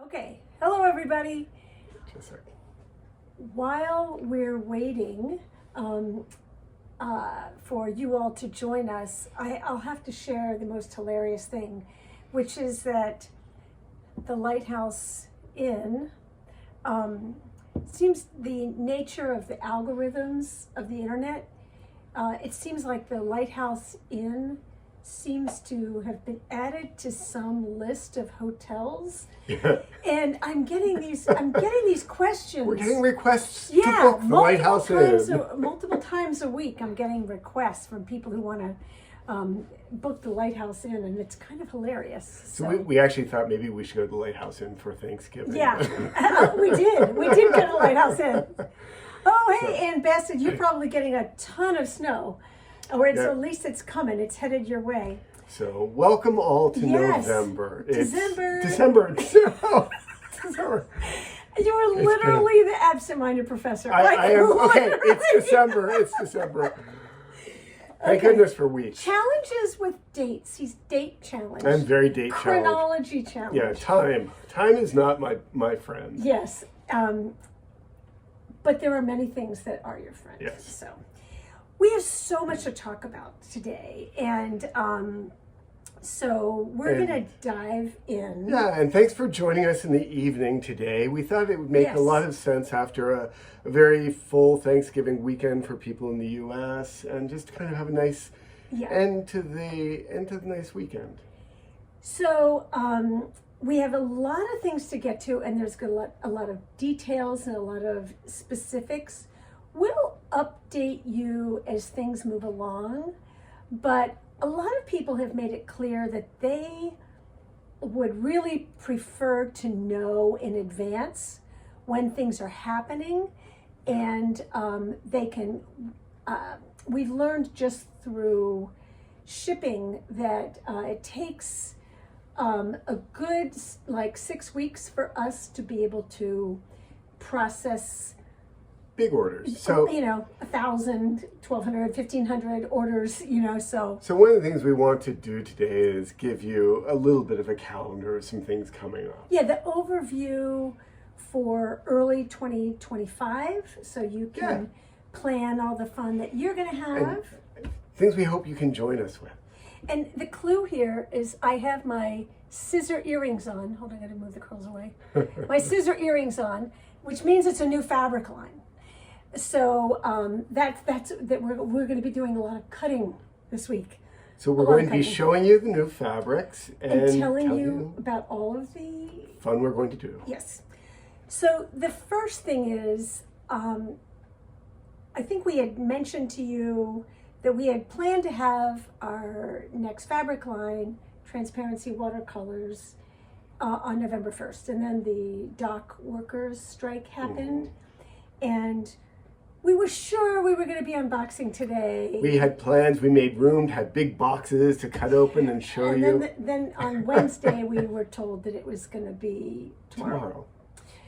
Okay, hello everybody. Just a second. While we're waiting for you all to join us, I'll have to share the most hilarious thing, which is that the Lighthouse Inn, seems the nature of the algorithms of the internet, it seems like the Lighthouse Inn seems to have been added to some list of hotels. Yeah. And I'm getting these questions. We're getting requests to book the Lighthouse Inn. Multiple times a week I'm getting requests from people who want to book the Lighthouse Inn, and it's kind of hilarious. So we actually thought maybe we should go to the Lighthouse Inn for Thanksgiving. Yeah, we did. We did go to the Lighthouse Inn. Oh, hey, Ann Bassett, you're probably getting a ton of snow. Or at least it's coming. It's headed your way. So welcome all to November. December. You are literally the absent-minded professor. I am. Okay, it's December. It's December. Thank goodness for weeks. Challenges with dates. He's date challenged. I'm very date challenged. Chronology challenged. Yeah, time. Time is not my friend. Yes. But there are many things that are your friend. Yes. So we have so much to talk about today, and so we're going to dive in. Yeah, and thanks for joining us in the evening today. We thought it would make a lot of sense after a very full Thanksgiving weekend for people in the U.S. and just kind of have a nice end to the nice weekend. So we have a lot of things to get to, and there's a lot of details and a lot of specifics. We'll update you as things move along, but a lot of people have made it clear that they would really prefer to know in advance when things are happening, and they can, we've learned just through shipping that it takes a good 6 weeks for us to be able to process big orders. So 1,000, 1,200, 1,500 orders, so. So one of the things we want to do today is give you a little bit of a calendar of some things coming up. Yeah, the overview for early 2025, so you can plan all the fun that you're going to have. And things we hope you can join us with. And the clue here is I have my scissor earrings on. Hold on, I got to move the curls away. My scissor earrings on, which means it's a new fabric line. So that's we're going to be doing a lot of cutting this week. So we're going to be showing you the new fabrics and telling you about all of the fun we're going to do. Yes. So the first thing is, I think we had mentioned to you that we had planned to have our next fabric line, Transparency Watercolors, on November 1st. And then the dock workers strike happened. And we were sure we were going to be unboxing today. We had plans. We made room, had big boxes to cut open and show you. Then on Wednesday, we were told that it was going to be tomorrow.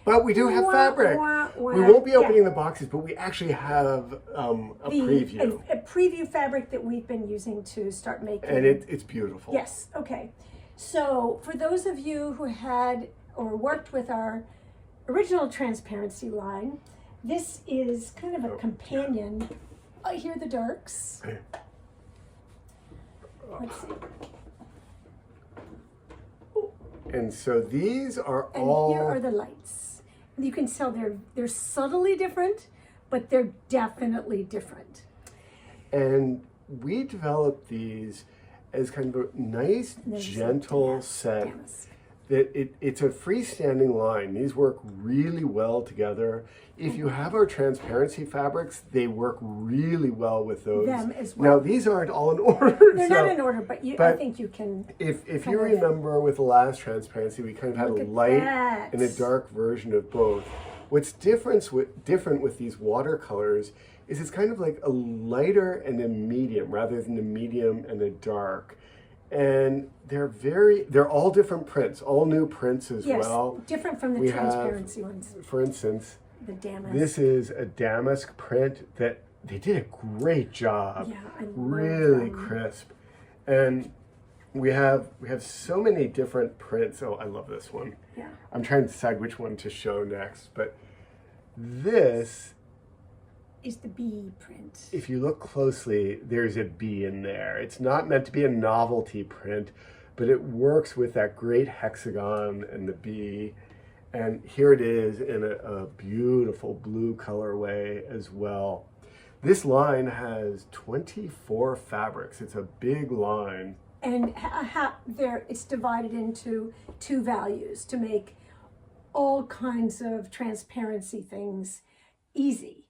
But we do have fabric. We won't be opening the boxes, but we actually have a preview. A preview fabric that we've been using to start making. And it's beautiful. Yes, okay. So for those of you who had or worked with our original Transparency line, this is kind of a companion. I hear the darks. Let's see. And so these are and here are the lights. You can tell they're subtly different, but they're definitely different. And we developed these as kind of a nice, gentle set. That it's a freestanding line. These work really well together. If you have our transparency fabrics, they work really well with those. Them as well. Now these aren't all in order. They're not in order, but I think you can. If you remember with the last transparency, we kind of had a light and a dark version of both. What's different with these watercolors is it's kind of like a lighter and a medium rather than a medium and a dark. And they're all different prints, all new prints as well. Yes, different from the transparency ones. For instance, the damask. This is a damask print that they did a great job. Yeah, I love really them. crisp. And we have so many different prints. Oh, I love this one. Yeah. I'm trying to decide which one to show next, but this is the bee print. If you look closely, there's a bee in there. It's not meant to be a novelty print, but it works with that great hexagon and the bee. And here it is in a beautiful blue colorway as well. This line has 24 fabrics. It's a big line. And it's divided into two values to make all kinds of transparency things easy.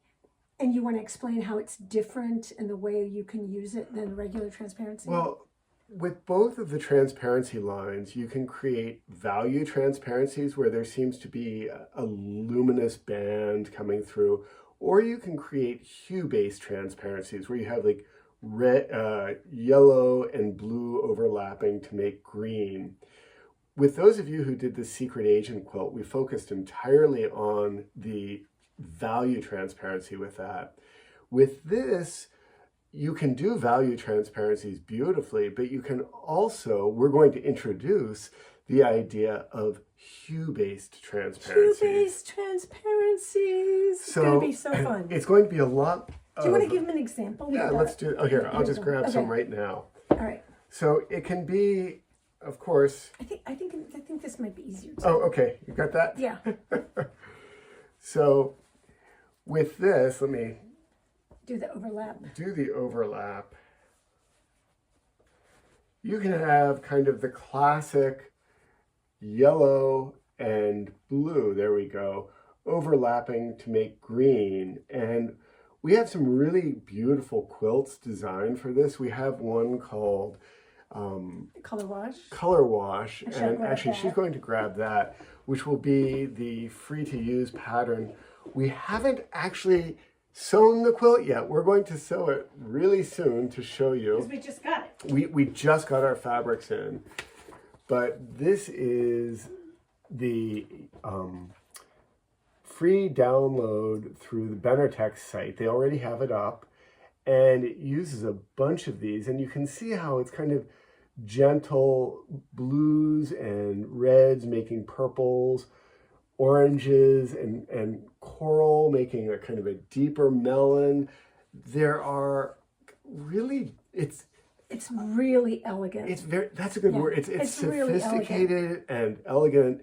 And you want to explain how it's different and the way you can use it than regular transparency? Well, with both of the transparency lines, you can create value transparencies where there seems to be a luminous band coming through, or you can create hue-based transparencies where you have like red, yellow and blue overlapping to make green. With those of you who did the Secret Agent quilt, we focused entirely on the value transparency with that. With this, you can do value transparencies beautifully, but you can also, we're going to introduce the idea of hue-based transparencies. Hue-based transparencies. It's going to be so fun. It's going to be a lot. Do you want to give them an example? Yeah, let's do it. Oh, here, I'll just grab some right now. All right. So it can be, of course. I think this might be easier. Oh, okay. You got that? Yeah. So with this, let me do the overlap. Do the overlap. You can have kind of the classic yellow and blue, there we go, overlapping to make green. And we have some really beautiful quilts designed for this. We have one called Color Wash. Color Wash, and actually she's going to grab that, which will be the free to use pattern. We haven't actually sewn the quilt yet. We're going to sew it really soon to show you. Because we just got it. We just got our fabrics in, but this is the free download through the Benartex site. They already have it up, and it uses a bunch of these, and you can see how it's kind of gentle blues and reds making purples, oranges and coral making a kind of a deeper melon. There are really, it's really elegant. It's very, that's a good word. It's sophisticated really and elegant.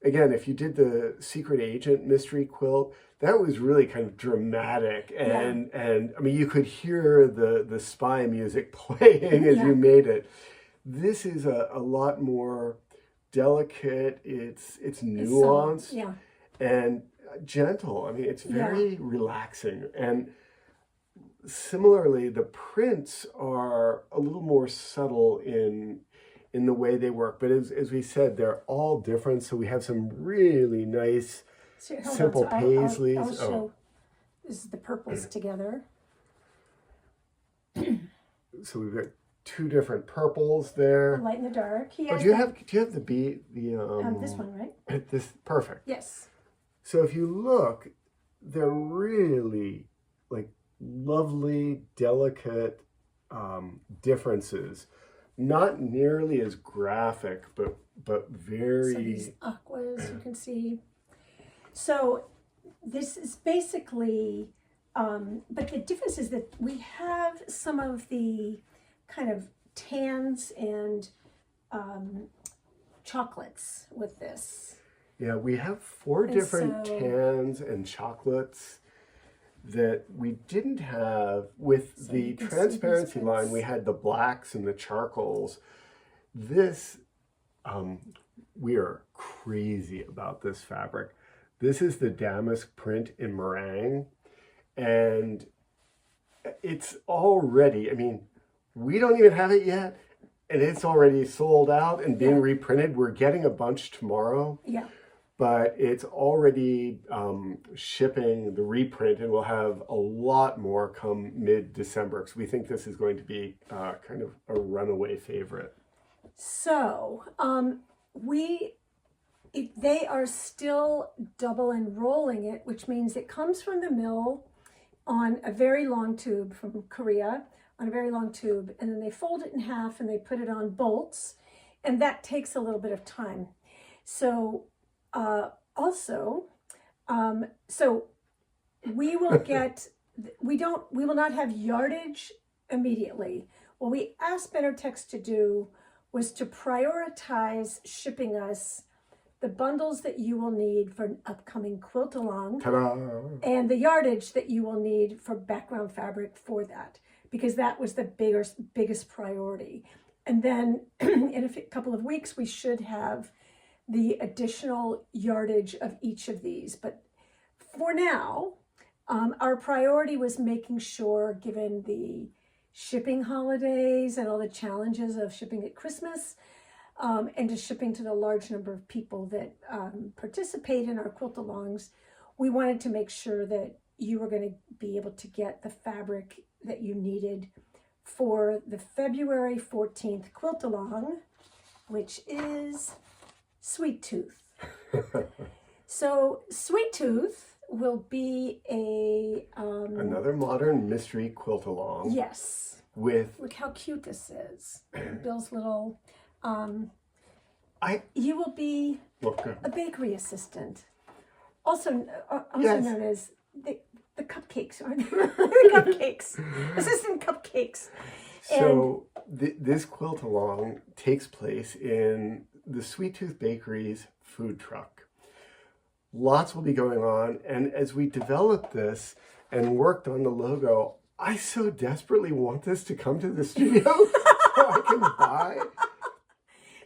Again, if you did the Secret Agent mystery quilt, that was really kind of dramatic, and I mean, you could hear the spy music playing as you made it. This is a lot more delicate. It's nuanced and gentle. I mean, it's very relaxing. And similarly, the prints are a little more subtle in the way they work. But as we said, they're all different. So we have some really nice, simple paisleys. I'll show. This is the purples together. So we've got two different purples there. The light and the dark. Do you have the bee? This one, right? This perfect. Yes. So if you look, they're really like lovely, delicate differences. Not nearly as graphic, but very. So these aquas you can see. So this is basically, but the difference is that we have some of the kind of tans and chocolates with this. Yeah, we have four different tans and chocolates that we didn't have with the transparency line. We had the blacks and the charcoals. This, we are crazy about this fabric. This is the damask print in meringue, and it's already, I mean, we don't even have it yet, and it's already sold out and being reprinted. We're getting a bunch tomorrow. Yeah. But it's already shipping the reprint, and we'll have a lot more come mid-December, because we think this is going to be kind of a runaway favorite. So they are still double enrolling it, which means it comes from the mill on a very long tube from Korea. on a very long tube, and then they fold it in half and they put it on bolts, and that takes a little bit of time. So so we will get, we will not have yardage immediately. What we asked Benartex to do was to prioritize shipping us the bundles that you will need for an upcoming quilt along. Ta-da! And the yardage that you will need for background fabric for that, because that was the biggest priority. And then in a couple of weeks, we should have the additional yardage of each of these. But for now, our priority was making sure, given the shipping holidays and all the challenges of shipping at Christmas, and just shipping to the large number of people that participate in our quilt-alongs, we wanted to make sure that you were going to be able to get the fabric that you needed for the February 14th quilt-along, which is Sweet Tooth. So Sweet Tooth will be a... another modern mystery quilt-along. Yes. With... Look how cute this is. Bill's little... you will be a bakery assistant, also known as the cupcakes, aren't they? The cupcakes, assistant cupcakes. So this quilt along takes place in the Sweet Tooth Bakery's food truck. Lots will be going on, and as we developed this and worked on the logo, I so desperately want this to come to the studio so I can buy.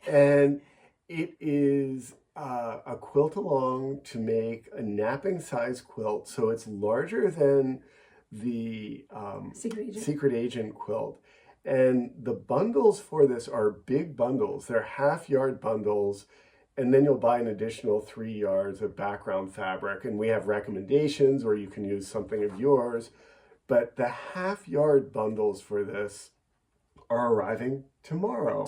And it is a quilt along to make a napping size quilt. So it's larger than the Secret Agent quilt. And the bundles for this are big bundles. They're half-yard bundles. And then you'll buy an additional 3 yards of background fabric. And we have recommendations, or you can use something of yours. But the half-yard bundles for this are arriving tomorrow.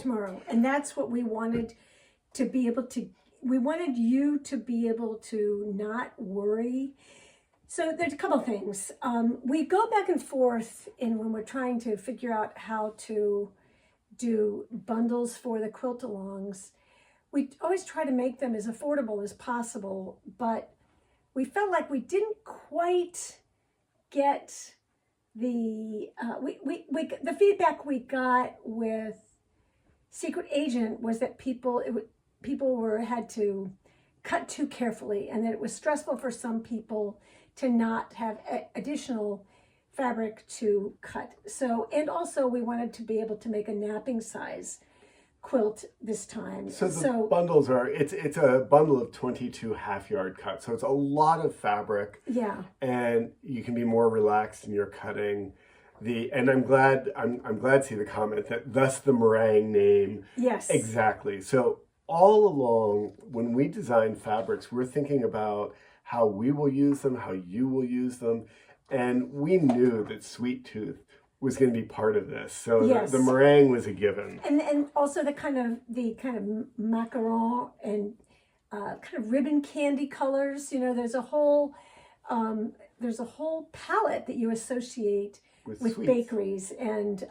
And that's what we wanted to be able to, we wanted you to be able to not worry. So there's a couple things. We go back and forth when we're trying to figure out how to do bundles for the quilt-alongs. We always try to make them as affordable as possible, but we felt like we didn't quite get the feedback we got with Secret Agent was that people had to cut too carefully, and that it was stressful for some people to not have additional fabric to cut. So, and also we wanted to be able to make a napping size quilt this time. So bundles are, it's a bundle of 22 half-yard cuts. So it's a lot of fabric. Yeah. And you can be more relaxed in your cutting. And I'm glad to see the comment that thus the meringue name. Yes. Exactly. So all along, when we design fabrics, we're thinking about how we will use them, how you will use them. And we knew that Sweet Tooth was going to be part of this. So yes. the meringue was a given. And also the kind of macaron and kind of ribbon candy colors. You know, there's a whole palette that you associate with bakeries and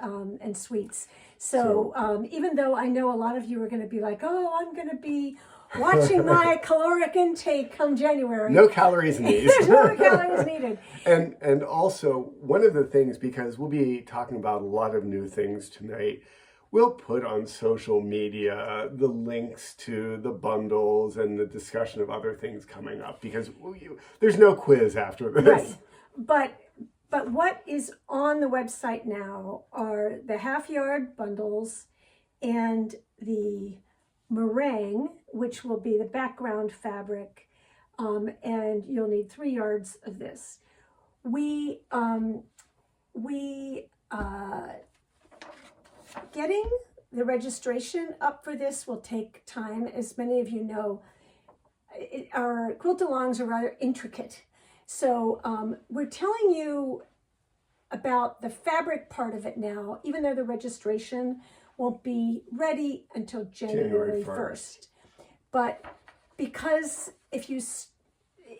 sweets. So even though I know a lot of you are going to be like, oh, I'm going to be watching my caloric intake come January. No calories needed. There's no calories needed. And also, one of the things, because we'll be talking about a lot of new things tonight, we'll put on social media the links to the bundles and the discussion of other things coming up, because there's no quiz after this. Right. But what is on the website now are the half-yard bundles and the meringue, which will be the background fabric, and you'll need 3 yards of this. Getting the registration up for this will take time. As many of you know, our quilt-alongs are rather intricate. So we're telling you about the fabric part of it now, even though the registration won't be ready until January 1st. But because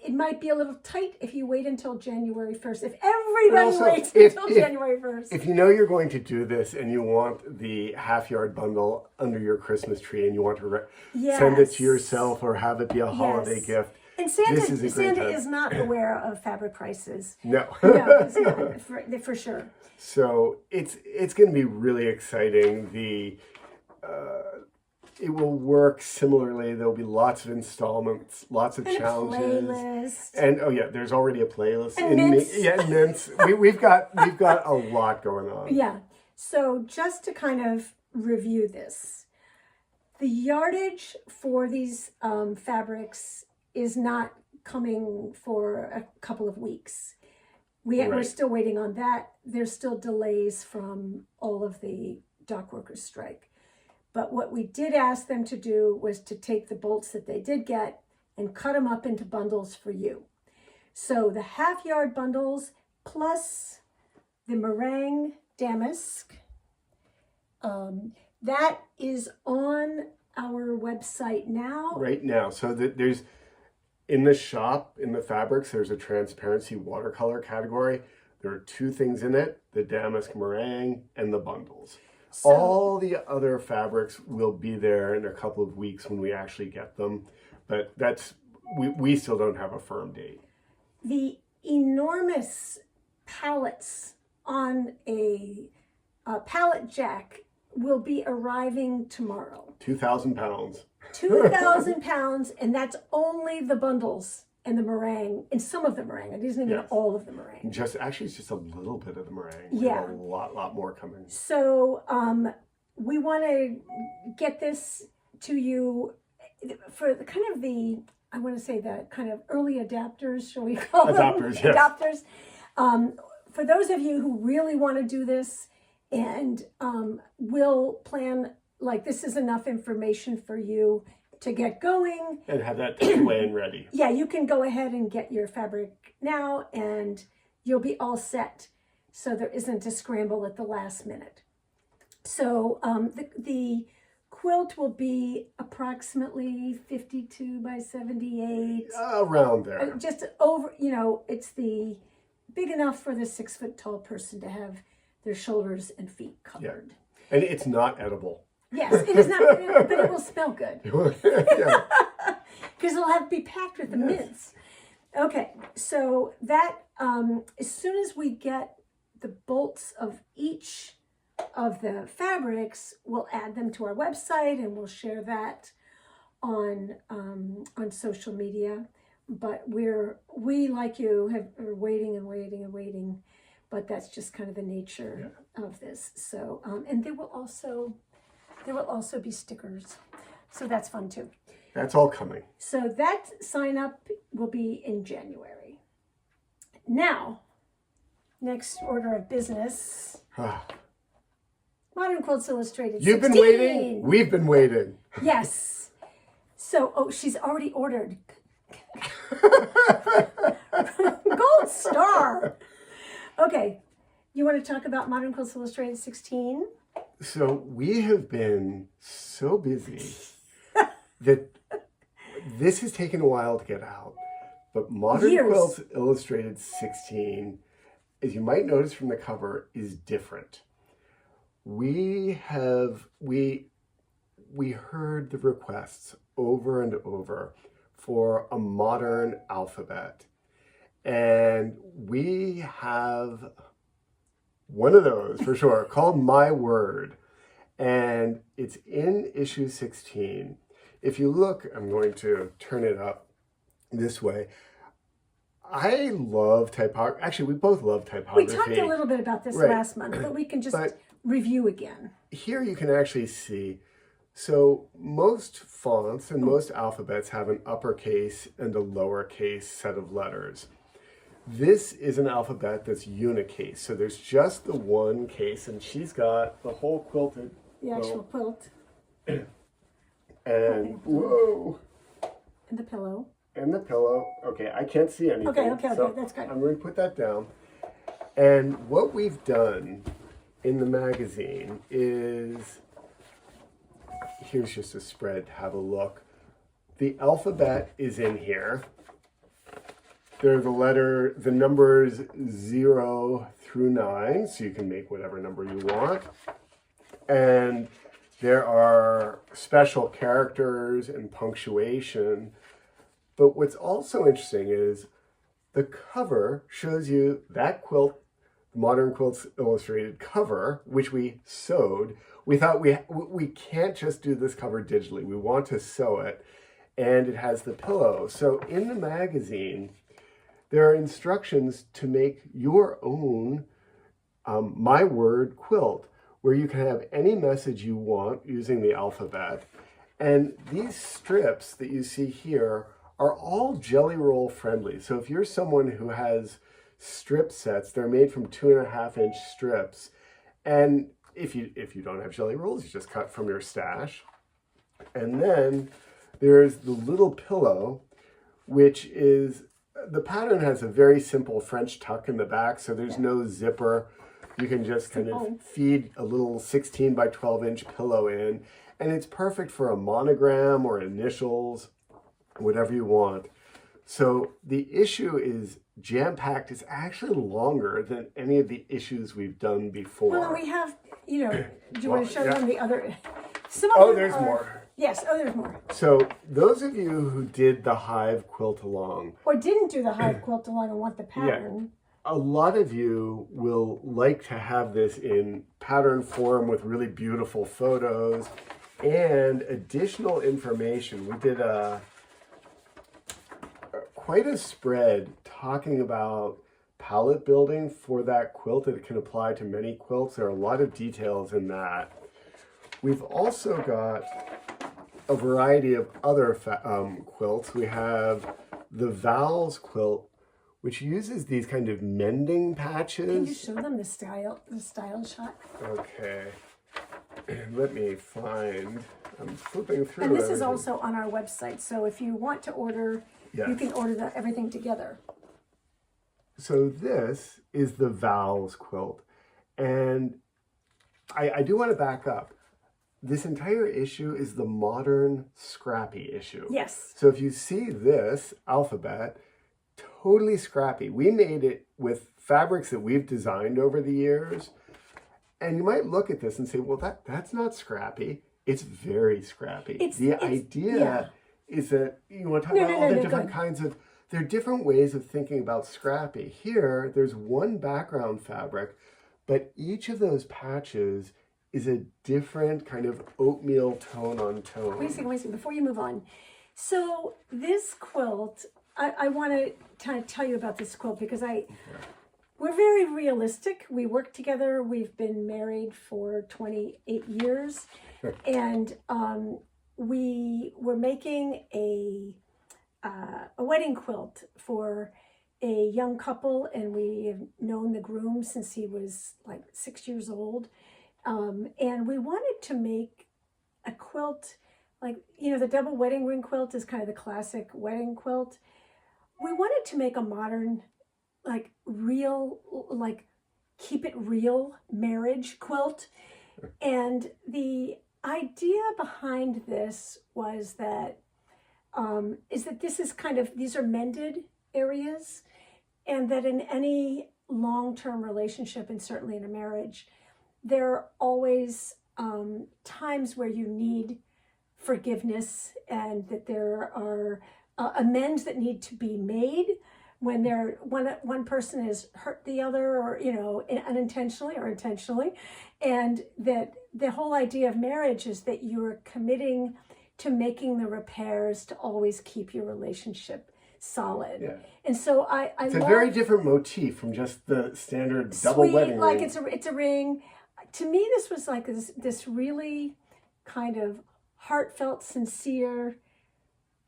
it might be a little tight if you wait until January 1st. If everybody also, waits until January 1st. If you know you're going to do this and you want the half-yard bundle under your Christmas tree and you want to send it to yourself or have it be a holiday gift, and Santa, this is a great Santa time. is not aware of fabric prices. No. No, it's not, for sure. So it's going to be really exciting. It will work similarly. There'll be lots of installments, lots of challenges. Playlist. And oh yeah, there's already a playlist. And mints. Mints. We've got a lot going on. Yeah. So just to kind of review this, the yardage for these fabrics is not coming for a couple of weeks. We're still waiting on that. There's still delays from all of the dock workers' strike. But what we did ask them to do was to take the bolts that they did get and cut them up into bundles for you. So the half-yard bundles plus the meringue damask, that is on our website now. Right now. So there's, in the shop, in the fabrics, there's a transparency watercolor category. There are 2 things in it, the damask meringue and the bundles. So, all the other fabrics will be there in a couple of weeks when we actually get them, but we still don't have a firm date. The enormous pallets on a pallet jack will be arriving tomorrow. 2,000 pounds. 2,000 pounds, and that's only the bundles and the meringue, and some of the meringue. It isn't even all of the meringue. It's just a little bit of the meringue. Yeah. A lot more coming. So we want to get this to you for the kind of I want to say the kind of early adapters, shall we call them? Adopters, yes. Adopters. For those of you who really want to do this and will plan, like this is enough information for you to get going. And have that tucked away and ready. Yeah, you can go ahead and get your fabric now and you'll be all set. So there isn't a scramble at the last minute. So the quilt will be approximately 52 by 78. Around there. Just over, it's big enough for the 6 foot tall person to have their shoulders and feet covered. Yeah. And it's not edible. Yes, it is not, but it will smell good. Yeah. Because it'll have to be packed with the mints. Okay, so that, as soon as we get the bolts of each of the fabrics, we'll add them to our website and we'll share that on social media. But we like you are waiting and waiting and waiting, but that's just kind of the nature of this. So, and there will also be stickers. So that's fun too. That's all coming. So that sign up will be in January. Now, next order of business. Modern Quilts Illustrated 16. You've been waiting. We've been waiting. Yes. So, she's already ordered. Gold star. Okay. You want to talk about Modern Quilts Illustrated 16? So we have been so busy that this has taken a while to get out. But Modern Quilts Illustrated 16, as you might notice from the cover, is different. We heard the requests over and over for a modern alphabet. And we have one of those for sure, called My Word. And it's in issue 16. If you look, I'm going to turn it up this way. I love typography. Actually, we both love typography. We talked a little bit about this last month, but we can just review again. Here you can actually see, so most fonts and most alphabets have an uppercase and a lowercase set of letters. This is an alphabet that's unicase, so there's just the one case, and she's got the whole quilted. The actual quilt. And, whoa. And the pillow. And the pillow. Okay, I can't see anything. Okay, so that's good. I'm going to put that down. And what we've done in the magazine is, here's just a spread, have a look. The alphabet is in here. They're the numbers 0 through 9, so you can make whatever number you want. And there are special characters and punctuation. But what's also interesting is the cover shows you that quilt, the Modern Quilts Illustrated cover, which we sewed. We thought we can't just do this cover digitally. We want to sew it. And it has the pillow. So in the magazine, there are instructions to make your own My Word quilt, where you can have any message you want using the alphabet. And these strips that you see here are all jelly roll friendly. So if you're someone who has strip sets, they're made from 2.5-inch strips. And if you don't have jelly rolls, you just cut from your stash. And then there's the little pillow, which is, the pattern has a very simple French tuck in the back, so there's no zipper. You can just kind of feed a little 16 by 12-inch pillow in, and it's perfect for a monogram or initials, whatever you want. So the issue is jam-packed. It's actually longer than any of the issues we've done before. Well, we have, do you want to show them the other? There's more. Yes, there's more. So those of you who did the Hive Quilt Along, or didn't do the Hive Quilt Along and want the pattern, a lot of you will like to have this in pattern form with really beautiful photos and additional information. We did quite a spread talking about palette building for that quilt that can apply to many quilts. There are a lot of details in that. We've also got a variety of other quilts. We have the Vowels quilt, which uses these kind of mending patches. Can you show them the style shot? Okay. Let me find, I'm flipping through. And this is also on our website, so if you want to order, yes, you can order everything together. So this is the Vowels quilt. And I do want to back up. This entire issue is the modern scrappy issue. Yes. So if you see this alphabet, totally scrappy. We made it with fabrics that we've designed over the years. And you might look at this and say, well, that's not scrappy. It's very scrappy. The idea is that you want to talk about all the different kinds of, there are different ways of thinking about scrappy. Here, there's one background fabric, but each of those patches is a different kind of oatmeal tone on tone. Wait a second, before you move on. So this quilt, I want to kind of tell you about this quilt because we're very realistic. We work together. We've been married for 28 years. And we were making a wedding quilt for a young couple, and we have known the groom since he was like 6 years old. And we wanted to make a quilt, like, the double wedding ring quilt is kind of the classic wedding quilt. We wanted to make a modern, like, real, like, keep it real marriage quilt. And the idea behind this was that, this is kind of, these are mended areas, and that in any long-term relationship, and certainly in a marriage, there are always times where you need forgiveness, and that there are amends that need to be made when one person has hurt the other, or unintentionally or intentionally, and that the whole idea of marriage is that you're committing to making the repairs to always keep your relationship solid. Yeah. And so it's a very different motif from just the standard double wedding ring. Like it's a ring. To me, this was like this really kind of heartfelt, sincere,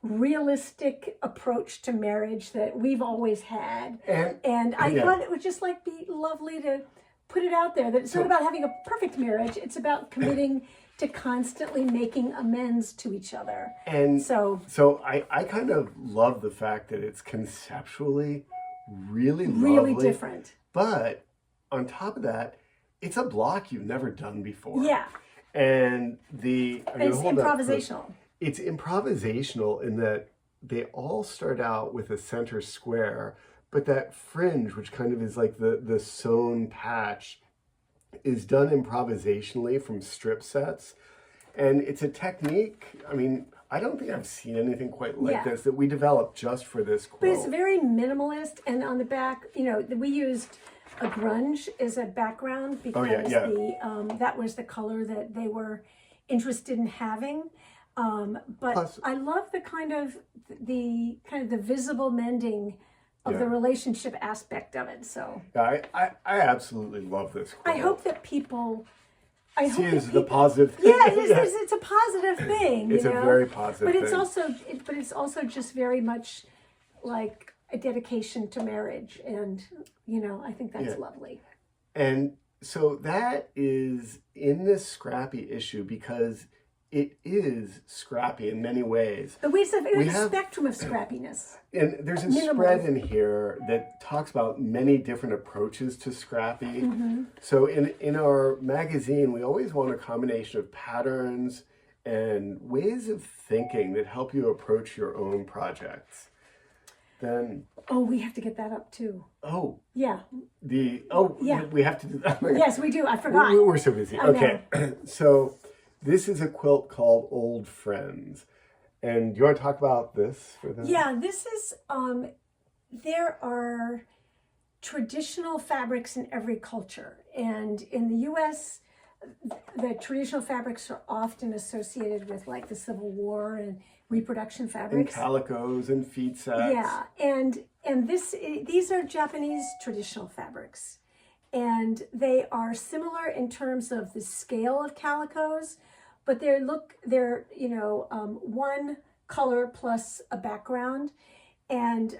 realistic approach to marriage that we've always had. And I thought it would just be lovely to put it out there, that it's not about having a perfect marriage. It's about committing to constantly making amends to each other. And so I kind of love the fact that it's conceptually really lovely, different. But on top of that, it's a block you've never done before. Yeah. And it's improvisational. It's improvisational in that they all start out with a center square, but that fringe, which kind of is like the sewn patch, is done improvisationally from strip sets. And it's a technique, I mean, I don't think I've seen anything quite like this that we developed just for this quilt. But it's very minimalist, and on the back, you know, we used a grunge as a background because that was the color that they were interested in having. But plus, I love the kind of the visible mending of the relationship aspect of it. So I absolutely love this quilt. I hope that people see it as the positive thing. Yeah, it's a positive thing. It's a very positive but thing. It's also just very much like a dedication to marriage, and you know, I think that's lovely. And so that is in this scrappy issue because it is scrappy in many ways. But we have a spectrum of scrappiness. And there's a spread in here that talks about many different approaches to scrappy. Mm-hmm. So in our magazine, we always want a combination of patterns and ways of thinking that help you approach your own projects. Then we have to get that up too. Oh. Yeah. We have to do that. Yes, we do. I forgot. We're so busy. Okay. So this is a quilt called Old Friends. And do you want to talk about this for them? Yeah, this is, there are traditional fabrics in every culture. And in the U.S., the traditional fabrics are often associated with like the Civil War and reproduction fabrics. And calicos and feed sets. Yeah, and these are Japanese traditional fabrics. And they are similar in terms of the scale of calicos, but they're one color plus a background, and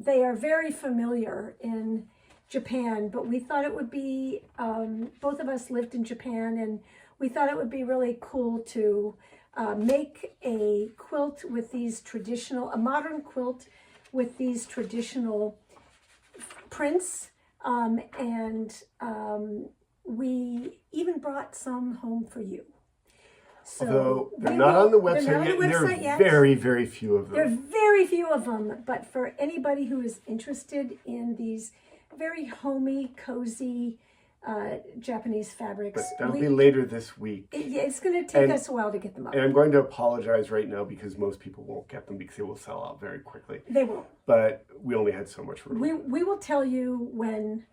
they are very familiar in Japan. But we thought it would be, both of us lived in Japan, and we thought it would be really cool to make a quilt with these a modern quilt with these traditional prints, and we even brought some home for you. So although they're not on the website yet. There are very, very few of them. There are very few of them, but for anybody who is interested in these very homey, cozy Japanese fabrics. But that'll be later this week. It's going to take us a while to get them up. And I'm going to apologize right now because most people won't get them because they will sell out very quickly. They will. But we only had so much room. We will tell you when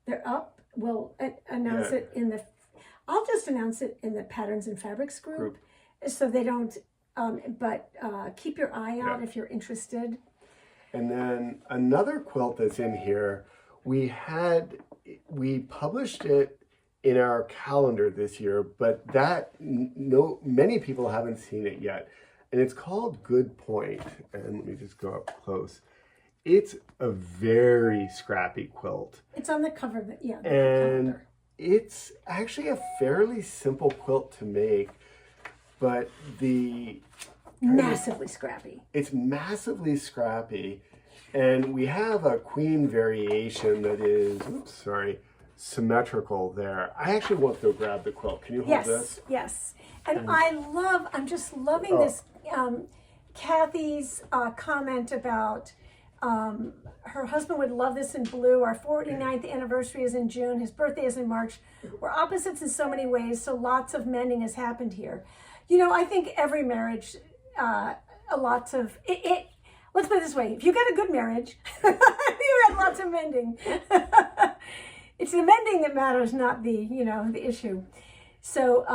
they're up. We'll announce it in the... I'll just announce it in the Patterns and Fabrics group. So they don't... but keep your eye out if you're interested. And then another quilt that's in here, we published it in our calendar this year, but many people haven't seen it yet. And it's called Good Point. And let me just go up close. It's a very scrappy quilt. It's on the cover of the calendar. It's actually a fairly simple quilt to make, but massively scrappy. It's massively scrappy. And we have a queen variation that is, symmetrical there. I actually want to go grab the quilt. Can you hold this? Yes. And I'm just loving this, Kathy's comment about her husband would love this in blue. Our 49th anniversary is in June. His birthday is in March. We're opposites in so many ways, so lots of mending has happened here. You know, I think every marriage, let's put it this way. If you get a good marriage, you had lots of mending. It's the mending that matters, not the issue. So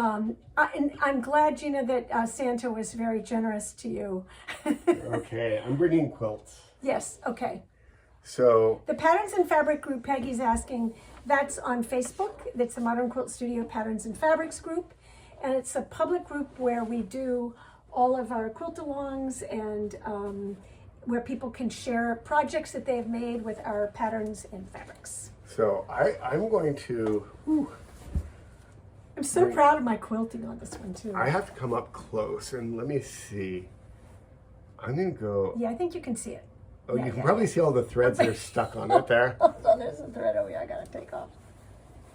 I'm glad, Gina, that Santa was very generous to you. Okay, I'm bringing quilts. Yes, okay. So the Patterns and Fabric group, Peggy's asking, that's on Facebook. That's the Modern Quilt Studio Patterns and Fabrics group. And it's a public group where we do all of our quilt-alongs and where people can share projects that they've made with our patterns and fabrics. So I'm going to... I'm so proud of my quilting on this one too. I have to come up close and let me see. I'm going to go... Yeah, I think you can see it. Oh, you can probably see all the threads that are stuck on it there. Hold on, there's a thread over here I got to take off.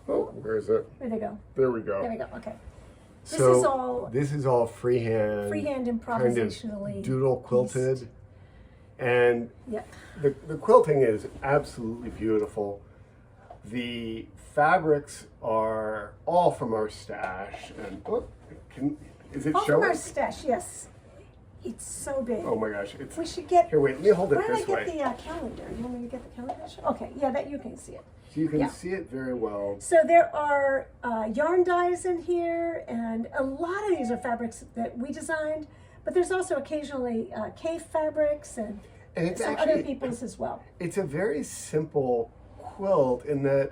Oh, where is it? There they go. There we go. There we go, okay. This is all freehand. Freehand improvisationally. Kind of doodle quilted. And Yeah. the quilting is absolutely beautiful. The fabrics are all from our stash. And is it All showing? from our stash, yes. It's so big. Oh my gosh! We should get. Here, wait. Let me hold it Why don't this I way. get the calendar? You want me to get the calendar? Okay, yeah, that you can see it. So you can Yeah. see it very well. So there are yarn dyes in here, and a lot of these are fabrics that we designed, but there's also occasionally cave fabrics and it's some actually, other people's as well. It's a very simple quilt in that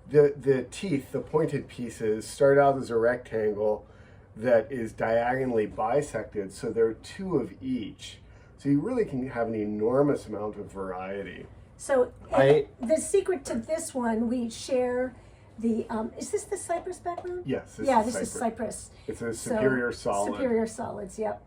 the teeth, the pointed pieces, start out as a rectangle that is diagonally bisected, so there are two of each. So you really can have an enormous amount of variety. So the secret to this one, we share the, is this the cypress background? Yes, this is cypress. It's a superior So, solid. Superior solids, yep.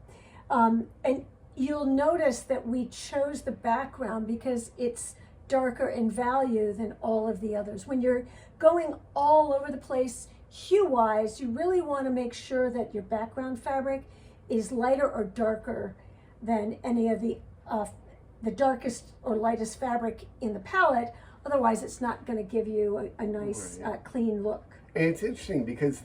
And you'll notice that we chose the background because it's darker in value than all of the others. When you're going all over the place hue-wise, you really want to make sure that your background fabric is lighter or darker than any of the darkest or lightest fabric in the palette. Otherwise, it's not going to give you a nice, clean look. And it's interesting because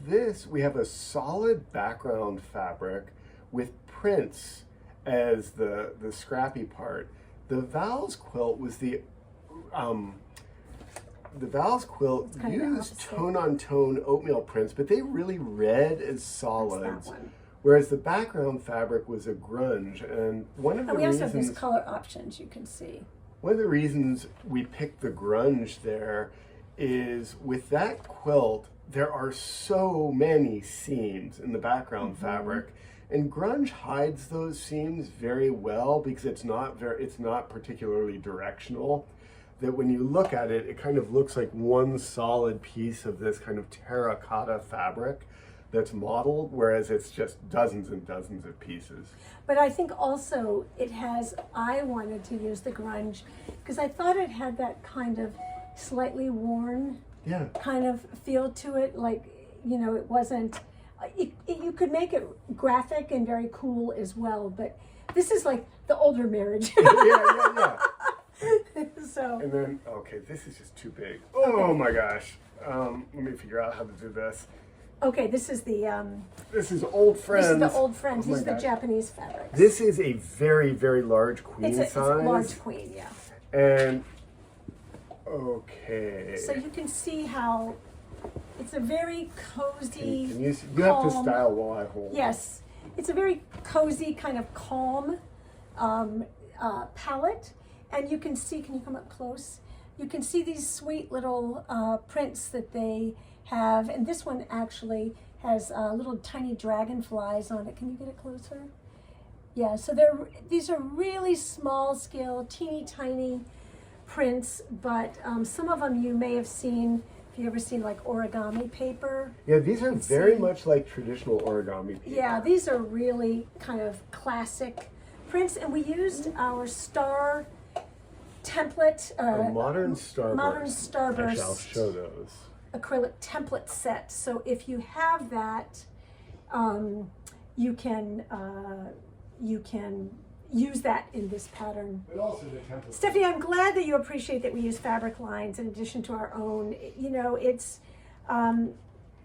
we have a solid background fabric with prints as the scrappy part. The Val's quilt was the Val's quilt used tone-on-tone oatmeal prints, but they really read as solids. Whereas the background fabric was a grunge, and one of the we also reasons have these color options you can see. One of the reasons we picked the grunge there is with that quilt, there are so many seams in the background fabric, and grunge hides those seams very well because it's not particularly directional. That when you look at it, it kind of looks like one solid piece of this kind of terracotta fabric that's modeled, whereas it's just dozens and dozens of pieces. But I think also I wanted to use the grunge because I thought it had that kind of slightly worn kind of feel to it. Like, it wasn't, you could make it graphic and very cool as well, but this is like the older marriage. yeah. So. And then, okay, this is just too big. Oh my gosh. Let me figure out how to do this. Okay, this is the This is Old Friends. This is the Old Friends. Oh These are the Japanese fabrics. This is a very, very large queen size. It's a large queen, yeah. And okay. So you can see how it's a very cozy. You have to style while I hold. Yes, it's a very cozy kind of calm palette, and you can see. Can you come up close? You can see these sweet little prints that they have, and this one actually has little tiny dragonflies on it. Can you get it closer? Yeah, so these are really small scale, teeny tiny prints, but some of them you may have seen. If you ever seen like origami paper? Yeah, these are very much like traditional origami paper. Yeah, these are really kind of classic prints, and we used our star template. Modern Starburst. Modern Starburst. I shall show those. Acrylic template set. So if you have that, you can use that in this pattern. But also the template. Stephanie, I'm glad that you appreciate that we use fabric lines in addition to our own.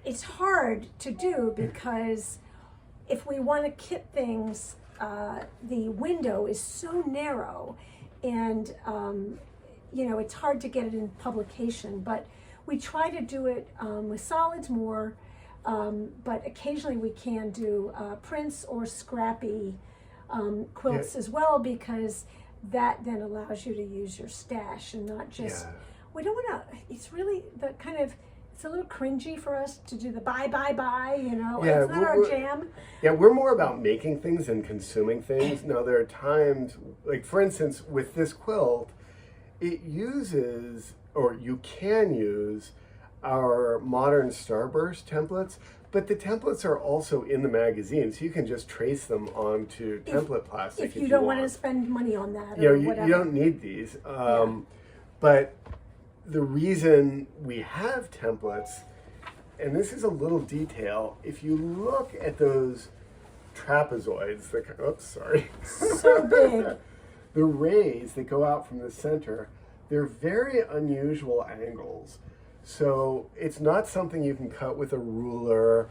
It's hard to do because if we want to kit things, the window is so narrow, and it's hard to get it in publication. But we try to do it with solids more, but occasionally we can do prints or scrappy quilts as well, because that then allows you to use your stash and not just, we don't want to, it's really the kind of, it's a little cringy for us to do the buy, it's not our jam. Yeah, we're more about making things and consuming things. Now there are times, like for instance, with this quilt, it uses, or you can use, our Modern Starburst templates, but the templates are also in the magazine, so you can just trace them onto template plastic if you don't want to spend money on that or whatever. You don't need these. But the reason we have templates, and this is a little detail, if you look at those trapezoids, so big. the rays that go out from the center, they're very unusual angles. So it's not something you can cut with a ruler.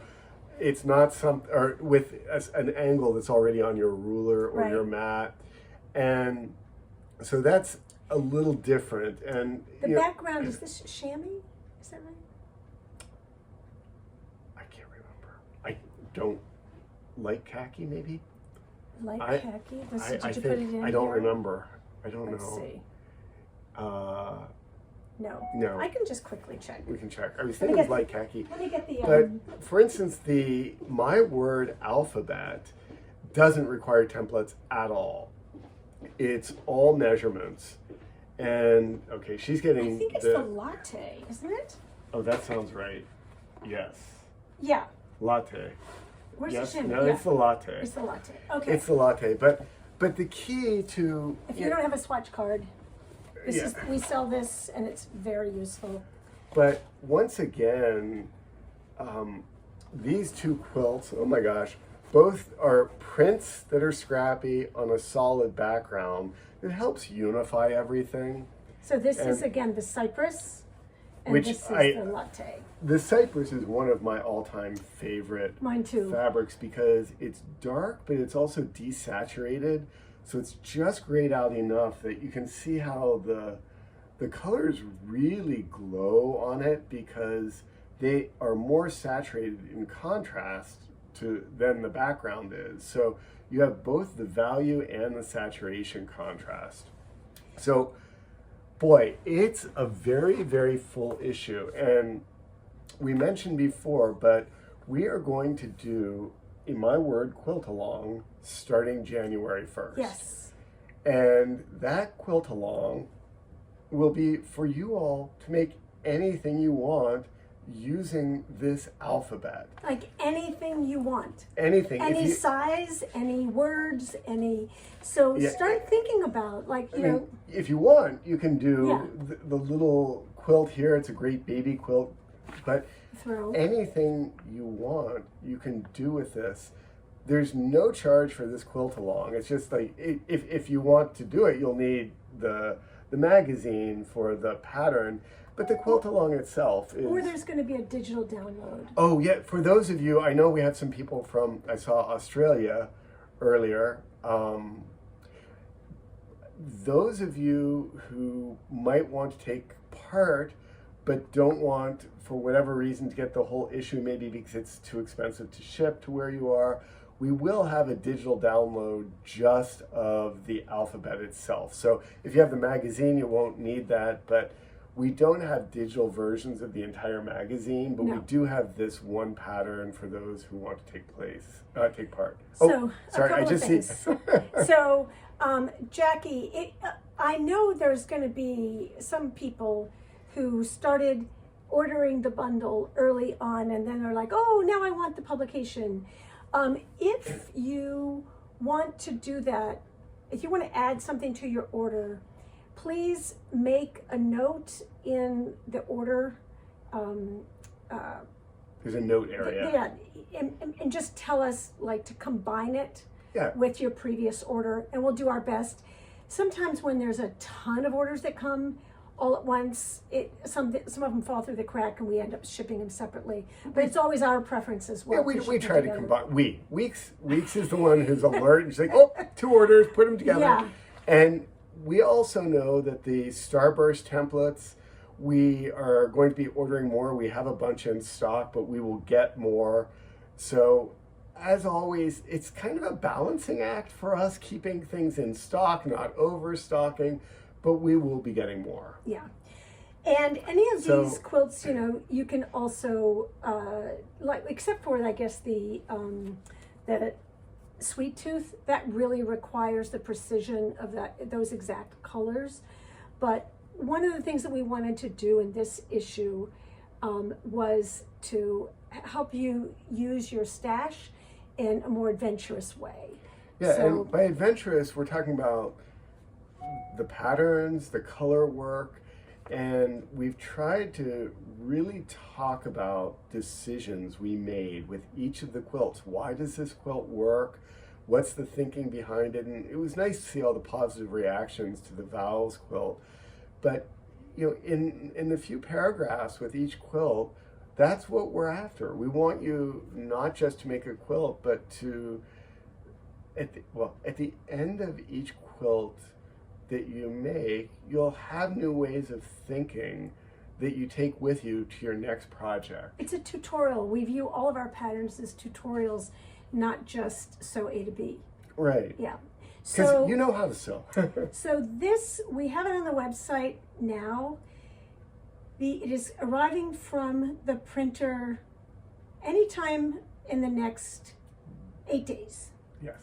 It's not or with an angle that's already on your ruler or your mat. And so that's a little different. And the background, is this chamois? Is that right? I can't remember. I don't like khaki, maybe? Like khaki? Did you put it in? I don't remember. I don't Let's know. See. No. I can just quickly check. We can check. I was thinking it was light khaki. Let me get the. But for instance, my word alphabet doesn't require templates at all. It's all measurements. And okay, she's getting. I think it's the latte, isn't it? Oh, that sounds right. Yes. Yeah. Latte. Where's yes. the chamois? No, it's the latte. It's the latte. Okay. It's the latte, but the key to. If you don't have a swatch card. We sell this, and it's very useful. But once again, these two quilts, oh my gosh, both are prints that are scrappy on a solid background. It helps unify everything. So this is, again, the cypress, and this is the latte. The cypress is one of my all-time favorite fabrics because it's dark, but it's also desaturated. So it's just grayed out enough that you can see how the colors really glow on it because they are more saturated in contrast than the background is. So you have both the value and the saturation contrast. So boy, it's a very, very full issue. And we mentioned before, but we are going to do, in my word, quiltalong starting January 1st. Yes. And that quiltalong will be for you all to make anything you want using this alphabet. Like anything you want. Anything. Any size, any words, so start thinking about, know. If you want, you can do the little quilt here. It's a great baby quilt. But anything you want, you can do with this. There's no charge for this quiltalong. It's just like, if you want to do it, you'll need the magazine for the pattern. But the quiltalong itself is... Or there's going to be a digital download. Oh, yeah. For those of you, I know we have some people from, I saw Australia earlier. Those of you who might want to take part, but don't want, for whatever reason, to get the whole issue, maybe because it's too expensive to ship to where you are, we will have a digital download just of the alphabet itself. So if you have the magazine, you won't need that, but we don't have digital versions of the entire magazine, but we do have this one pattern for those who want to take part. So, sorry, I just see. So, Jackie, I know there's going to be some people who started ordering the bundle early on, and then they're like, oh, now I want the publication. If you want to do that, if you want to add something to your order, please make a note in the order. There's a note area. Yeah, and just tell us to combine it with your previous order, and we'll do our best. Sometimes when there's a ton of orders that come all at once, some of them fall through the crack and we end up shipping them separately. But it's always our preference as well. Yeah, we try to combine. Weeks is the one who's alert. She's like, oh, 2 orders, put them together. Yeah. And we also know that the Starburst templates, we are going to be ordering more. We have a bunch in stock, but we will get more. So as always, it's kind of a balancing act for us, keeping things in stock, not overstocking, but we will be getting more. Yeah. And any of these quilts, you can also, except for, I guess, the Sweet Tooth, that really requires the precision of those exact colors. But one of the things that we wanted to do in this issue was to help you use your stash in a more adventurous way. Yeah, and by adventurous, we're talking about the patterns, the color work, and we've tried to really talk about decisions we made with each of the quilts. Why does this quilt work? what's the thinking behind it. And it was nice to see all the positive reactions to the Vowels quilt. But, you know, in the few paragraphs with each quilt, that's what we're after. We want you not just to make a quilt, but to, at the end of each quilt that you make, you'll have new ways of thinking that you take with you to your next project. It's a tutorial. We view all of our patterns as tutorials, not just sew A to B. Right. Yeah. Because So you know how to sew. So this, we have it on the website now. It is arriving from the printer anytime in the next 8 days. Yes.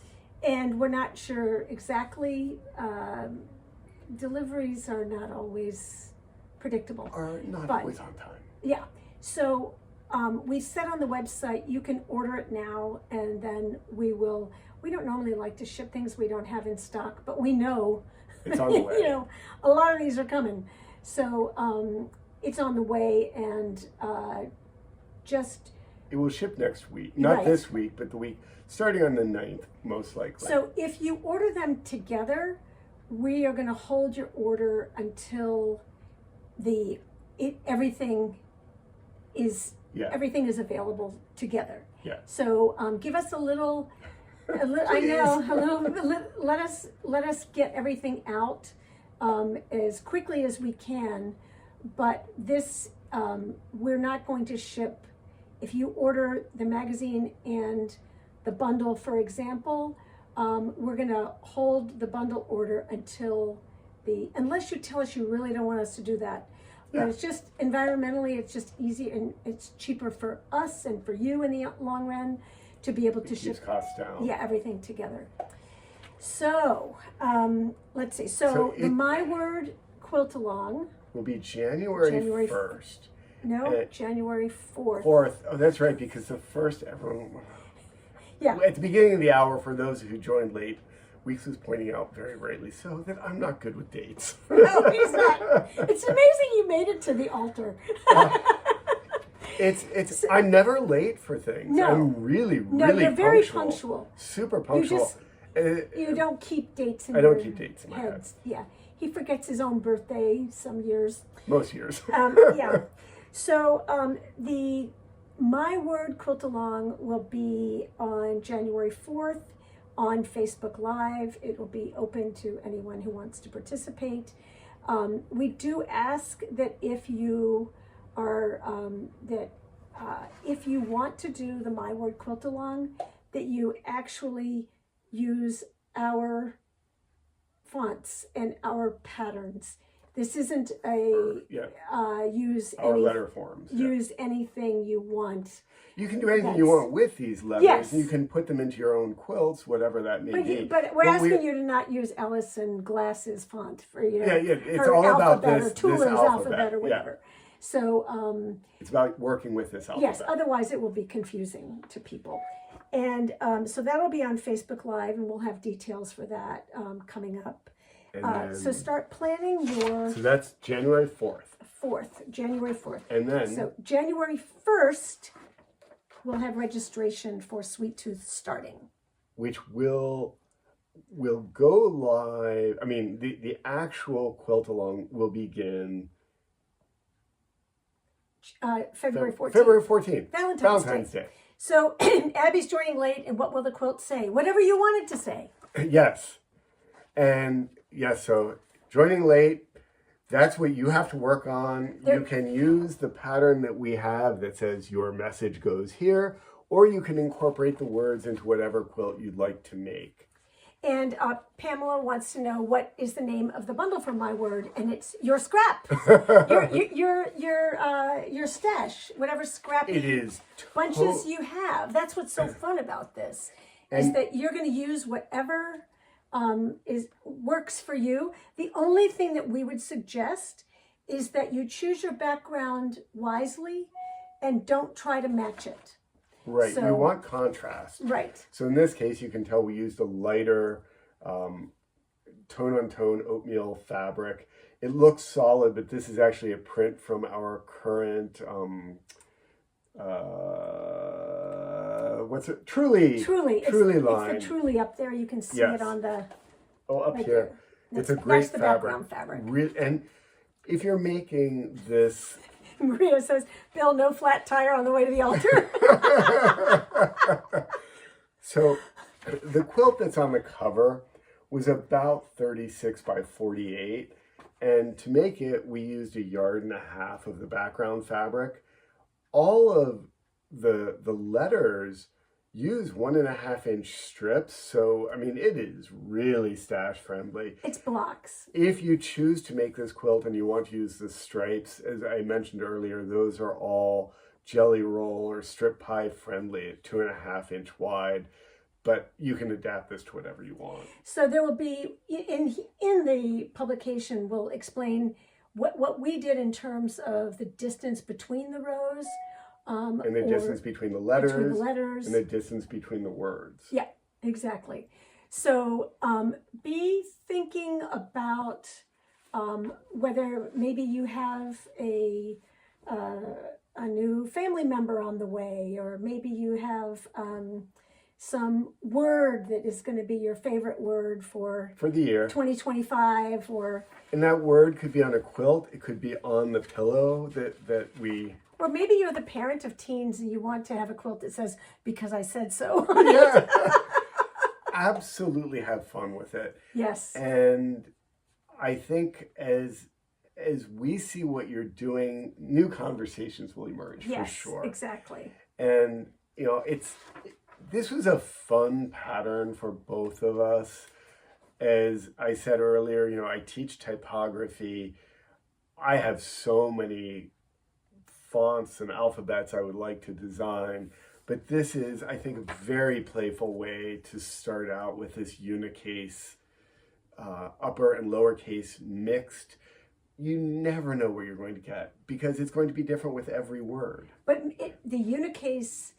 And we're not sure exactly. Deliveries are not always predictable. Or not But- always on time. Yeah. So we said on the website, you can order it now, and then we don't normally like to ship things we don't have in stock, but we know, It's on the way. you know, a lot of these are coming. So it's on the way, and It will ship next week. Not Right. this week, but the week starting on the 9th, most likely. so if you order them together, we are going to hold your order until everything is Yeah. everything is available together. Yeah. So give us a little. I know a little. Let us get everything out as quickly as we can. But this, we're not going to ship. If you order the magazine and the bundle, for example, we're going to hold the bundle order until unless you tell us you really don't want us to do that. Yeah. But it's just environmentally, it's just easier and it's cheaper for us and for you in the long run to be able to It keeps ship costs down. yeah, everything together. So let's see. So the it- My Word quilt along. Will be January January 1st. No, January 4th. 4th. Oh, that's right, because the first, everyone. Yeah. At the beginning of the hour, for those who joined late, Weeks was pointing out very rightly so that I'm not good with dates. No, he's not. It's amazing you made it to the altar. I'm never late for things. No. I'm really You're very punctual. punctual. Super punctual. You don't keep dates in I don't your keep dates in my head. heads. Yeah. He forgets his own birthday some years. Most years. Yeah. So the My Word Quilt Along will be on January 4th on Facebook Live. It will be open to anyone who wants to participate. We do ask that if you are if you want to do the My Word Quilt Along, that you actually use our fonts and our patterns. This isn't a use Our any letter forms. Yeah. use anything you want. You can do anything you want with these letters. Yes. You can put them into your own quilts, whatever that may be. But we're asking you to not use Ellison Glass's font for it's her all about alphabet this or Tulla's alphabet. alphabet or whatever. So it's about working with this alphabet. yes, otherwise it will be confusing to people. And so that'll be on Facebook Live, and we'll have details for that coming up. So start planning your So that's January 4th. January 4th. And then So January 1st, we'll have registration for Sweet Tooth starting. which will go live. I mean, the actual quilt along will begin February 14th. February 14th. Valentine's Day. So Abby's joining late, and what will the quilt say? Whatever you want it to say. Yes. And yes, so joining late, that's what you have to work on. You can use the pattern that we have that says your message goes here, or you can incorporate the words into whatever quilt you'd like to make. And Pamela wants to know what is the name of the bundle from My Word, and it's your scrap, your stash, whatever scrappy It is bunches you have. That's what's so fun about this, is that you're going to use whatever works for you. The only thing that we would suggest is that you choose your background wisely and don't try to match it. Right, So- we want contrast. Right. So in this case, you can tell we used a lighter tone-on-tone oatmeal fabric. It looks solid, but this is actually a print from our current what's it? Truly lined. It's the Truly up there. You can see Yes. it on the. Up right here. there. It's a great that's the fabric. background fabric. And if you're making this, Maria says, "Bill, no flat tire on the way to the altar." so the quilt that's on the cover was about 36 by 48. And to make it, we used 1.5 yards of the background fabric. All of the letters use 1.5-inch strips. So, I mean, it is really stash friendly. It's blocks. If you choose to make this quilt and you want to use the stripes, as I mentioned earlier, those are all jelly roll or strip pie friendly at 2.5-inch wide. But you can adapt this to whatever you want. So there will be, in the publication, we'll explain what we did in terms of the distance between the rows. And the distance between the letters. And the distance between the words. Yeah, exactly. So be thinking about whether maybe you have a new family member on the way, or maybe you have some word that is going to be your favorite word for the year 2025, and that word could be on a quilt, it could be on the pillow that we, or maybe you're the parent of teens and you want to have a quilt that says "because I said so." Yeah. Absolutely have fun with it. Yes. And I think as we see what you're doing, new conversations will emerge. Yes, for sure. Exactly. And this was a fun pattern for both of us. As I said earlier, I teach typography. I have so many fonts and alphabets I would like to design, but this is, I think, a very playful way to start out with this unicase, upper and lowercase mixed. You never know what you're going to get because it's going to be different with every word. But the unicase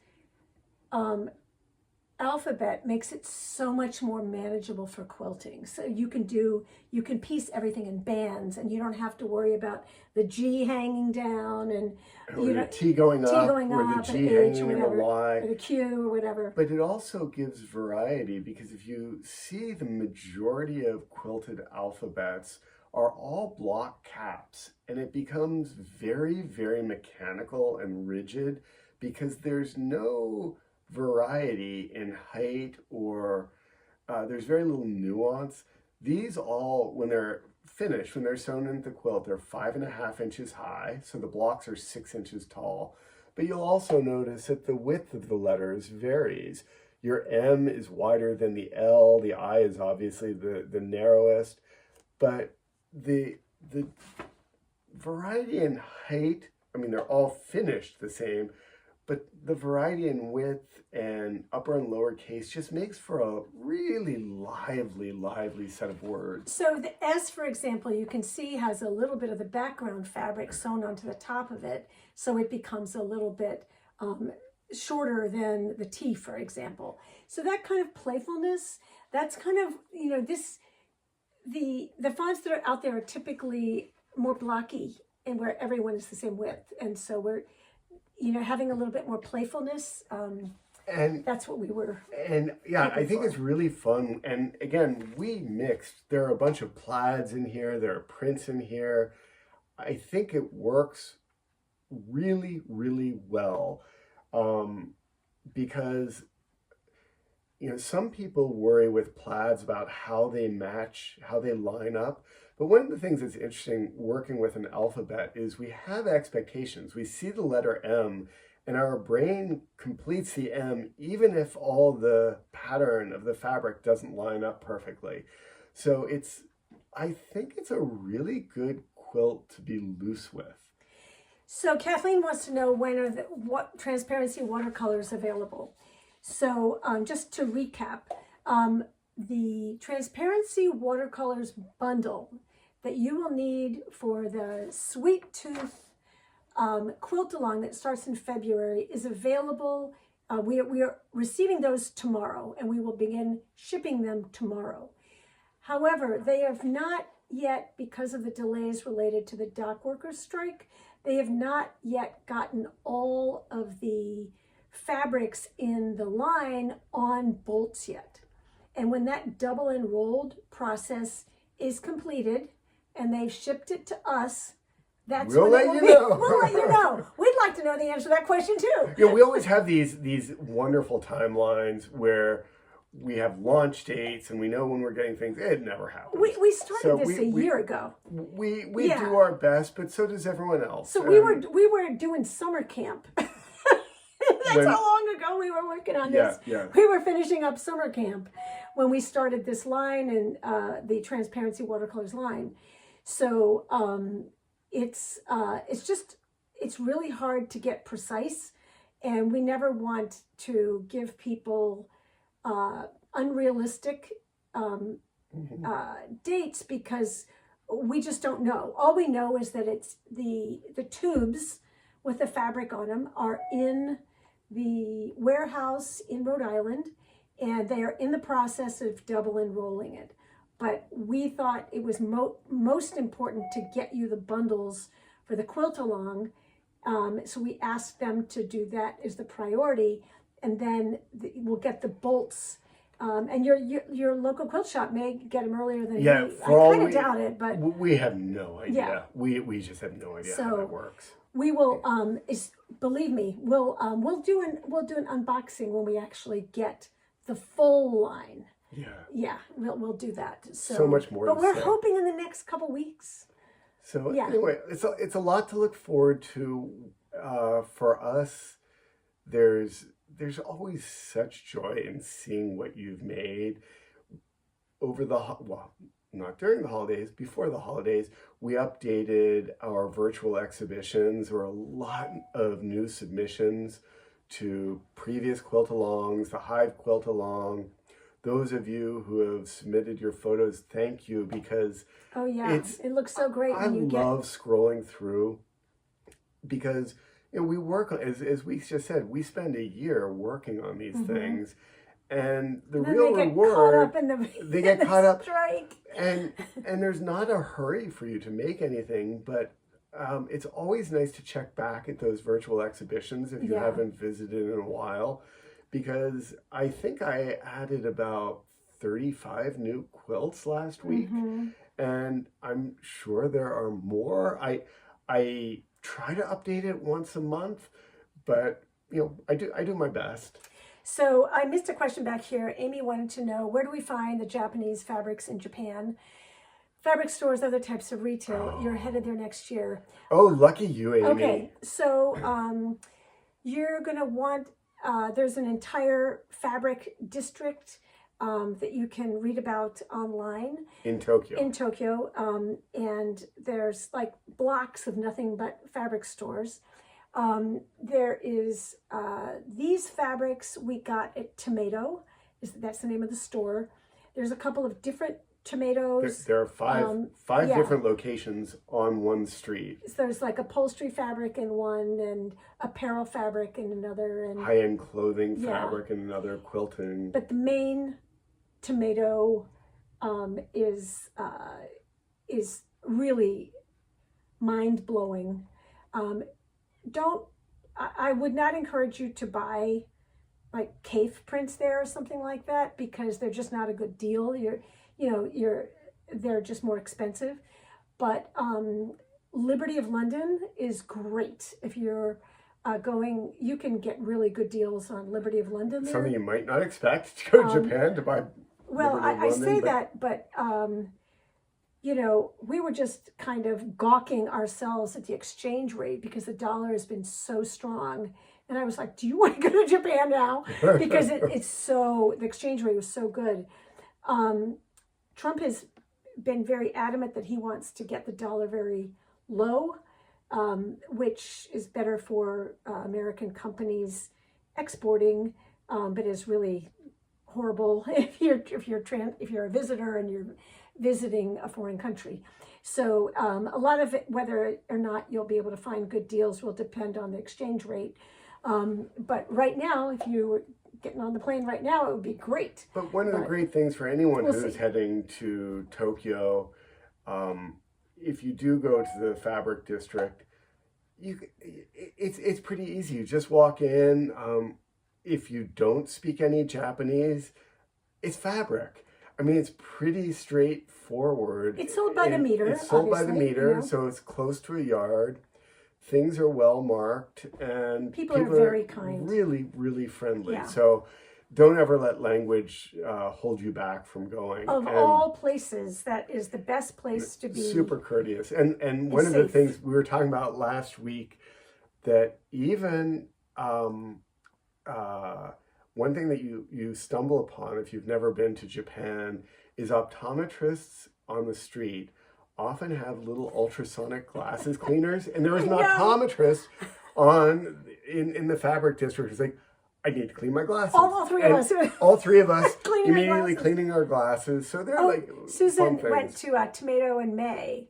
alphabet makes it so much more manageable for quilting. So you can piece everything in bands, and you don't have to worry about the G hanging down and the T going up, or the G hanging in the Y, or the Q or whatever. But it also gives variety, because if you see, the majority of quilted alphabets are all block caps, and it becomes very, very mechanical and rigid because there's no variety in height, or there's very little nuance. These all, when they're finished, when they're sewn into the quilt, they're 5.5 inches high, so the blocks are 6 inches tall. But you'll also notice that the width of the letters varies. Your M is wider than the L, the I is obviously the narrowest, but the variety in height, I mean, they're all finished the same, but the variety in width and upper and lower case just makes for a really lively set of words. So the S, for example, you can see has a little bit of the background fabric sewn onto the top of it, so it becomes a little bit shorter than the T, for example. So that kind of playfulness, that's kind of, the fonts that are out there are typically more blocky and where everyone is the same width. And so we're, having a little bit more playfulness. And that's what we were. And yeah, I think it's really fun. And again, we mixed. There are a bunch of plaids in here. There are prints in here. I think it works really, really well. Because, some people worry with plaids about how they match, how they line up. But one of the things that's interesting working with an alphabet is we have expectations. We see the letter M, and our brain completes the M even if all the pattern of the fabric doesn't line up perfectly. So I think it's a really good quilt to be loose with. So Kathleen wants to know what Transparency Watercolors available. So just to recap, the Transparency Watercolors bundle that you will need for the Sweet Tooth quiltalong that starts in February is available. We are receiving those tomorrow, and we will begin shipping them tomorrow. However, they have not yet, because of the delays related to the dock workers strike, they have not yet gotten all of the fabrics in the line on bolts yet. And when that double enrolled process is completed and they've shipped it to us, that's we'll when let it will you be. know. We'll let you know. We'd like to know the answer to that question too. Yeah, we always have these wonderful timelines where we have launch dates and we know when we're getting things. It never happens. We started this a year ago. We Yeah. do our best, but so does everyone else. So we were doing summer camp. That's how long ago we were working on this. Yeah. We were finishing up summer camp when we started this line and the Transparency Watercolors line. So it's really hard to get precise, and we never want to give people unrealistic dates because we just don't know. All we know is that it's the tubes with the fabric on them are in the warehouse in Rhode Island, and they are in the process of double enrolling it. But we thought it was most important to get you the bundles for the quiltalong, so we asked them to do that as the priority, and then we'll get the bolts. And your local quilt shop may get them earlier than me. I kind of doubt it, but we have no idea. Yeah. We just have no idea how that works. We will. Believe me, we'll do an unboxing when we actually get the full line. Yeah, we'll do that. So much more. But we're hoping in the next couple weeks. So anyway, it's a lot to look forward to. For us, there's always such joy in seeing what you've made over not during the holidays, before the holidays. We updated our virtual exhibitions. There were a lot of new submissions to previous quilt-alongs, the Hive quilt-along. Those of you who have submitted your photos, thank you, because it looks so great. I love scrolling through because we work on, as we just said, we spend a year working on these things, and the real reward, they get caught up, strike. and there's not a hurry for you to make anything, but it's always nice to check back at those virtual exhibitions if you haven't visited in a while, because I think I added about 35 new quilts last week, and I'm sure there are more. I try to update it once a month, but I do my best. So I missed a question back here. Amy wanted to know, where do we find the Japanese fabrics in Japan? Fabric stores, other types of retail. You're headed there next year. Oh, lucky you, Amy. Okay, so you're going to want, there's an entire fabric district that you can read about online. In Tokyo. In Tokyo. And there's like blocks of nothing but fabric stores. There is these fabrics we got at Tomato. That's the name of the store. There's a couple of different tomatoes. There are five different locations on one street. So there's like upholstery fabric in one, and apparel fabric in another, and high-end clothing fabric in another, quilting. But the main Tomato is really mind-blowing. I would not encourage you to buy like cave prints there or something like that, because they're just not a good deal. They're just more expensive. But Liberty of London is great. If you're going, you can get really good deals on Liberty of London there. Something you might not expect to go to Japan to buy. Well, I say that, but we were just kind of gawking ourselves at the exchange rate because the dollar has been so strong. And I was like, do you want to go to Japan now? Because the exchange rate was so good. Trump has been very adamant that he wants to get the dollar very low, which is better for American companies exporting, but is really horrible if you're a visitor and you're visiting a foreign country. So a lot of it, whether or not you'll be able to find good deals, will depend on the exchange rate. But right now, if you were getting on the plane right now, it would be great. But one of the great things for anyone who's heading to Tokyo, if you do go to the fabric district, it's pretty easy. You just walk in. If you don't speak any Japanese, it's fabric. I mean, it's pretty straightforward. It's sold by the meter. It's sold by the meter, you know. so it's close to a yard. Things are well marked, and people are very kind. Really, really friendly. Yeah. So don't ever let language hold you back from going. Of all places, that is the best place to be. Super courteous. And one of the things we were talking about last week, that even one thing that you stumble upon if you've never been to Japan is optometrists on the street often have little ultrasonic glasses cleaners, and there was an optometrist in the fabric district who's like, I need to clean my glasses. All three of us. All three of us immediately cleaning our glasses. So they're like Susan went to Tomato in May.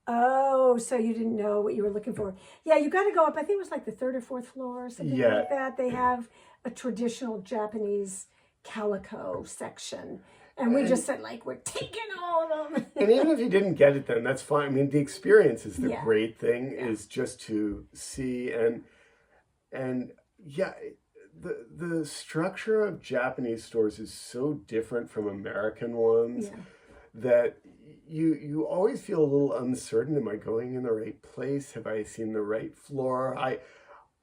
Oh, so you didn't know what you were looking for. Yeah, you got to go up. I think it was like the 3rd or 4th floor or something like that. They have a traditional Japanese calico section. And we just said, like, we're taking all of them. And even if you didn't get it then, that's fine. I mean, the experience is the great thing, is just to see. And the structure of Japanese stores is so different from American ones that you always feel a little uncertain. Am I going in the right place? Have I seen the right floor?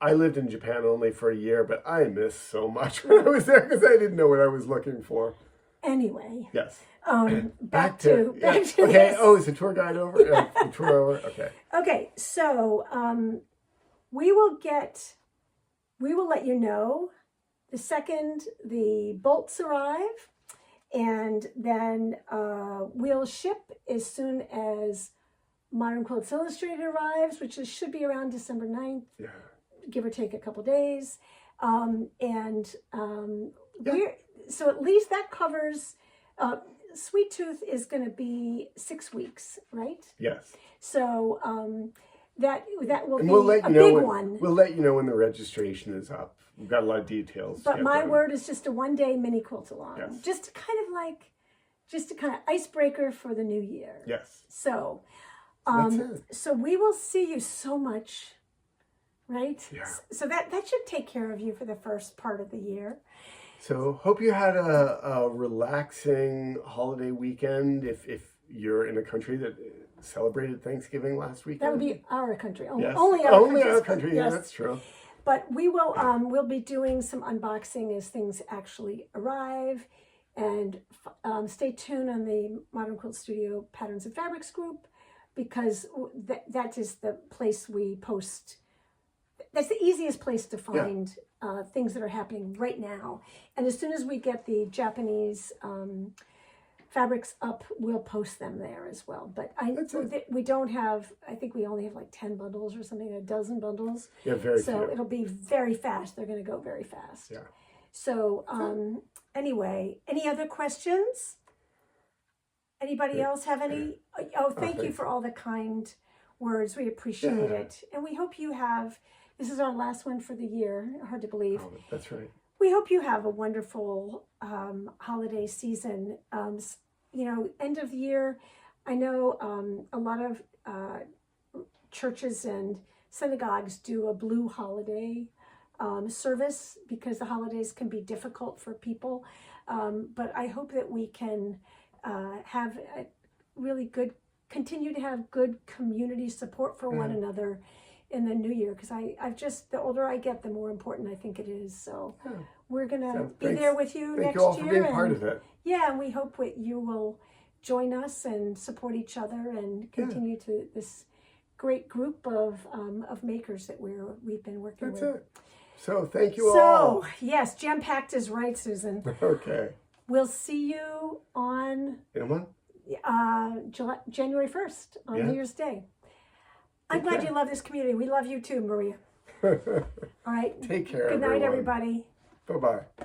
I lived in Japan only for a year, but I missed so much when I was there because I didn't know what I was looking for. Anyway. Yes. Back to okay. this. Oh, is the tour guide over? The tour over? Okay. Okay. So we will let you know the second the bolts arrive, and then we'll ship as soon as Modern Quilts Illustrated arrives, which should be around December 9th, give or take a couple days. So at least that covers, Sweet Tooth is going to be 6 weeks, right? Yes. So that will be a big one. We'll let you know when the registration is up. We've got a lot of details. But my word is just a one-day mini quilt along. Yes. Just a kind of icebreaker for the new year. Yes. So, that's it. So we will see you so much, right? Yeah. So that should take care of you for the first part of the year. So hope you had a relaxing holiday weekend. If you're in a country that celebrated Thanksgiving last weekend, that would be our country. Only our country. Yes. Yeah, that's true. But we will. We'll be doing some unboxing as things actually arrive, and stay tuned on the Modern Quilt Studio Patterns and Fabrics group, because that is the place we post. That's the easiest place to find things that are happening right now. And as soon as we get the Japanese fabrics up, we'll post them there as well. But we don't have, I think we only have like 10 bundles or something, a dozen bundles. Yeah, very So few. it'll be very fast. They're going to go very fast. Yeah. So anyway, any other questions? Anybody else have any? Oh, thank you for all the kind words. We appreciate it. And we hope you have, this is our last one for the year. Hard to believe. Oh, that's right. We hope you have a wonderful holiday season. End of year, I know a lot of churches and synagogues do a blue holiday service because the holidays can be difficult for people. But I hope that we can have a really good, continue to have good community support for one another in the new year, because the older I get, the more important I think it is. So we're gonna be there with you next year. Thank you all for being part of it. Yeah, and we hope that you will join us and support each other and continue to this great group of makers that we've been working with. That's it. So thank you all. So yes, jam-packed is right, Susan. Okay. We'll see you on January 1st on New Year's Day. I'm glad you love this community. We love you too, Maria. All right. Take care, Good night, everybody. Bye-bye.